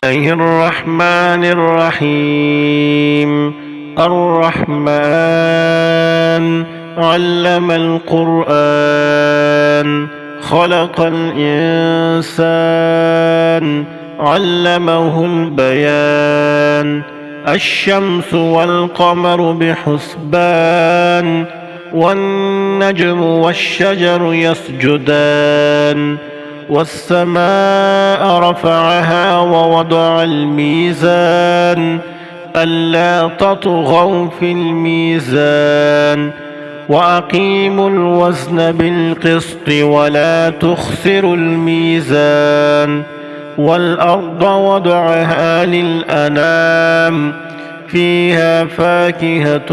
الله الرحمن الرحيم. الرحمن علم القرآن، خلق الإنسان، علمه البيان. الشمس والقمر بحسبان، والنجم والشجر يسجدان. والسماء رفعها ووضع الميزان، ألا تطغوا في الميزان، وأقيموا الوزن بالقسط ولا تخسروا الميزان. والأرض وضعها للأنام، فيها فاكهة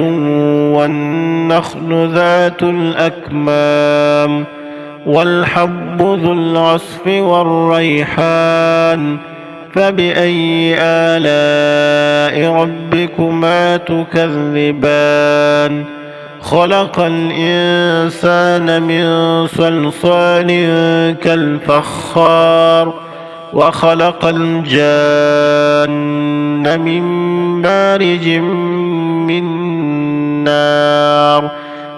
والنخل ذات الأكمام، والحب ذو العصف والريحان. فبأي آلاء ربكما تكذبان؟ خلق الإنسان من صلصال كالفخار، وخلق الجان من مارج من نار.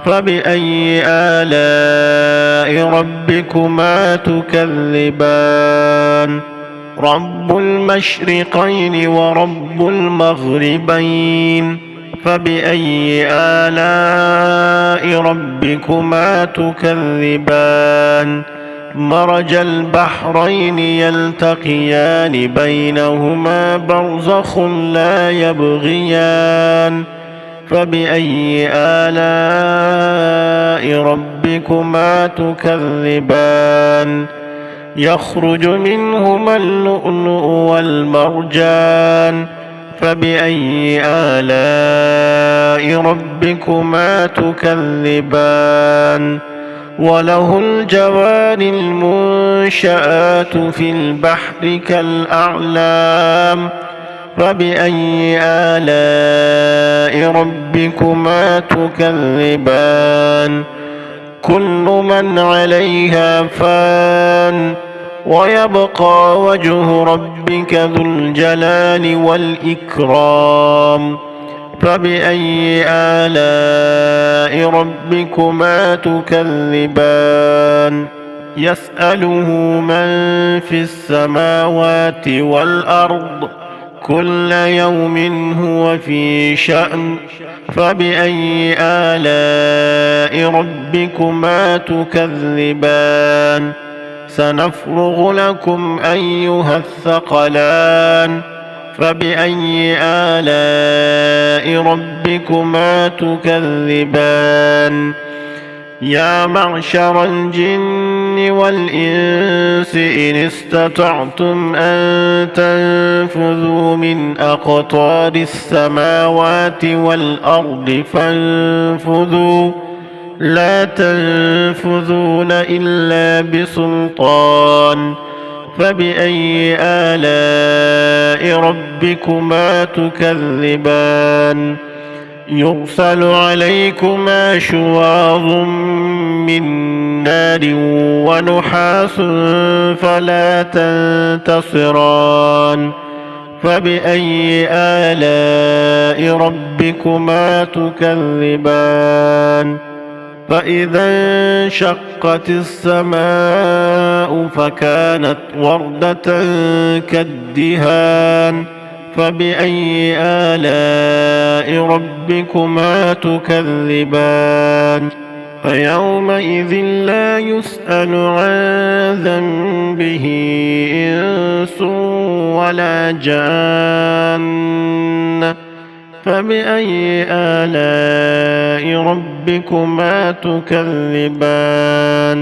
فبأي آلاء ربكما تكذبان؟ رب المشرقين ورب المغربين. فبأي آلاء ربكما تكذبان؟ مرج البحرين يلتقيان، بينهما برزخ لا يبغيان. فبأي آلاء ربكما تكذبان؟ يخرج منهما اللؤلؤ والمرجان. فبأي آلاء ربكما تكذبان؟ وله الجوار المنشآت في البحر كالأعلام. فبأي آلاء ربكما تكذبان؟ كل من عليها فان، ويبقى وجه ربك ذو الجلال والإكرام. فبأي آلاء ربكما تكذبان؟ يسأله من في السماوات والأرض، كل يوم هو في شأن. فبأي آلاء ربكما تكذبان؟ سنفرغ لكم أيها الثقلان. فبأي آلاء ربكما تكذبان؟ يا معشر الجن والإنس إن استطعتم أن تنفذوا من أقطار السماوات والأرض فانفذوا، لا تنفذون إلا بسلطان. فبأي آلاء ربكما تكذبان؟ يرسل عليكما شواظ من نار ونحاس فلا تنتصران. فبأي آلاء ربكما تكذبان؟ فإذا انشقت السماء فكانت وردة كالدهان. فبأي آلاء ربكما تكذبان؟ فيومئذ لا يسأل عن ذنبه إنس ولا جان. فبأي آلاء ربكما تكذبان؟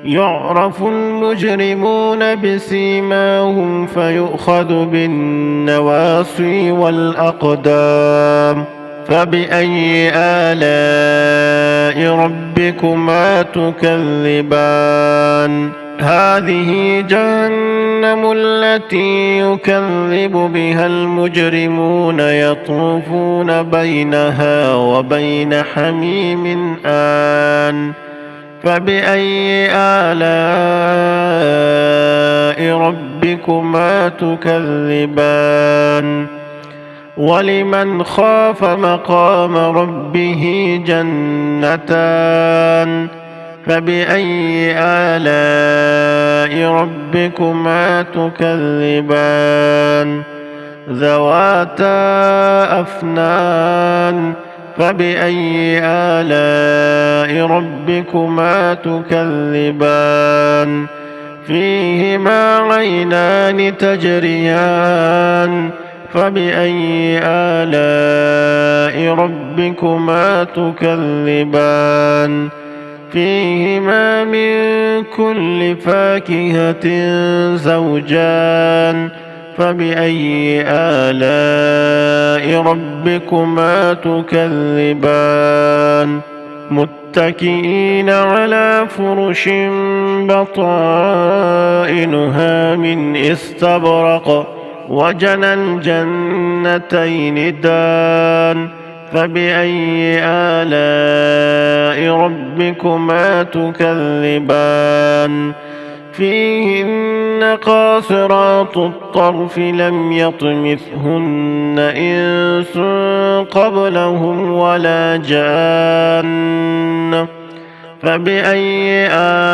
يعرف المجرمون بسيماهم فيؤخذ بالنواصي والأقدام. فبأي آلاء ربكما تكذبان؟ هذه جهنم التي يكذب بها المجرمون، يطوفون بينها وبين حميم آن. فبأي آلاء ربكما ربكما تكذبان ولمن خاف مقام ربه جنتان فبأي آلاء ربكما تكذبان ذواتا أفنان فبأي آلاء ربكما تكذبان فيهما عينان تجريان فبأي آلاء ربكما تكذبان فيهما من كل فاكهة زوجان فبأي آلاء ربكما تكذبان متكئين على فرش بطائنها من استبرق وجنى الجنتين دان فبأي آلاء ربكما تكذبان فيهن قاصرات الطرف لم يطمثهن إنس قبلهم ولا جان فبأي آلاء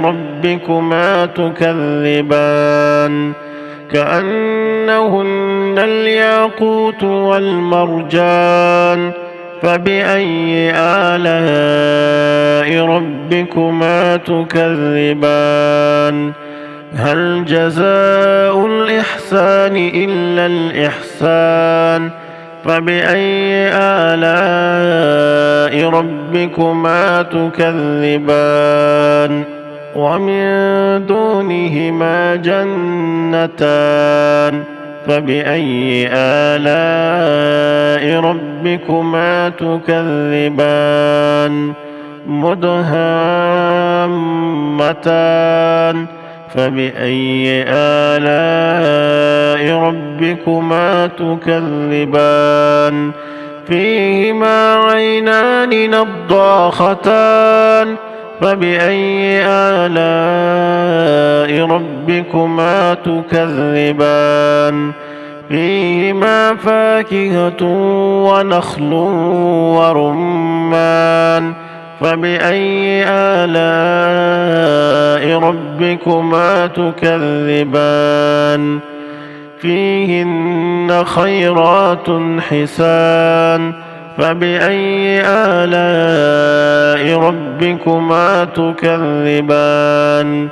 ربكما تكذبان كأنهن الياقوت والمرجان فبأي آلاء ربكما تكذبان هل جزاء الإحسان إلا الإحسان فبأي آلاء ربكما تكذبان ومن دونهما جنتان فبأي آلاء ربكما تكذبان مدهامتان فبأي آلاء ربكما تكذبان فيهما عينان نضاختان فبأي آلاء ربكما تكذبان فيهما فاكهة ونخل ورمان فبأي آلاء ربكما تكذبان فيهن خيرات حسان فبأي آلاء ربكما تكذبان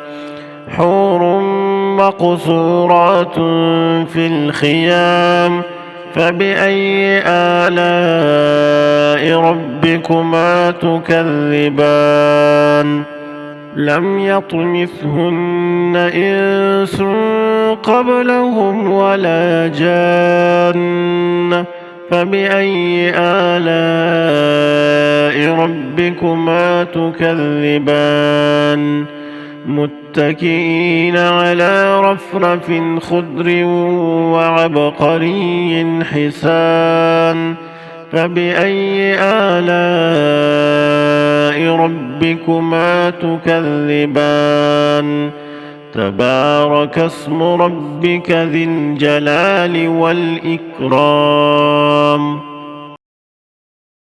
حور مقصورات في الخيام فبأي آلاء ربكما تكذبان لم يطمثهن إنس قبلهم ولا جان فبأي آلاء ربكما تكذبان متكئين على رفرف خضر وعبقري حسان فبأي آلاء ربكما تكذبان تبارك اسم ربك ذي الجلال والإكرام